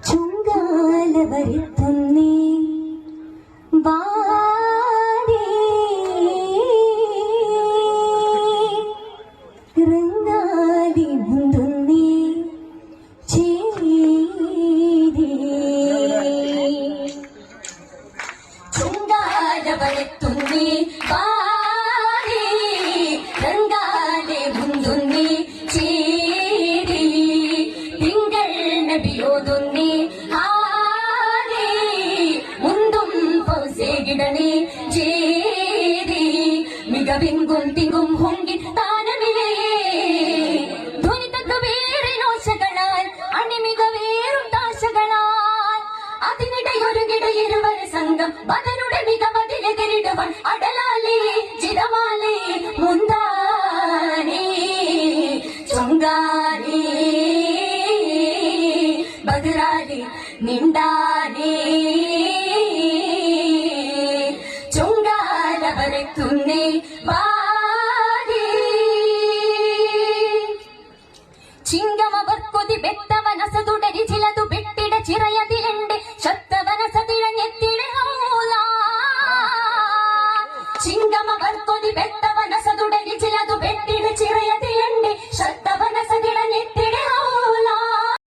ചുങ്കാല വരുത്തുന്നേ വാടേ റങ്കാലി മുന്തുന്നേ ചേരേ ചുങ്കാല വരുത്തുന്നേ വാടേ റങ്കാലി മുന്തുന്നേ ചേരേ തിങ്കൾ നബിയോതുന്നേ ിടണേ ചേരി മികവിങ്കും തിങ്കും ഹൊങ്കി താനമിലേ ധ്വനിതക്ക് വേറെ നോശകളാൽ അണിമികവേറും താശകളാൽ അതിനിടയൊരുകിട ഇരുവര സംഘം ബദനുടെ മികവതിലെതിരിടുവൻ അടലാലേ ചിരമാലേ മുന്താനേ ചൊങ്കാനേ ബദരാലേ നിണ്ടാനേ വരത്തുന്നേ വാരി ചിങ്കമവർക്കൊതി ബെത്തവനസതുടരി ചിലതു ബെട്ടിട ചിറയതിലുണ്ട് ശബ്ദവനസതിഴഞ്ഞെത്തിടെ ചിങ്കമവർക്കൊതി ബെത്തവനസതുടരി ചിലതു ബെട്ടിട ചിറയ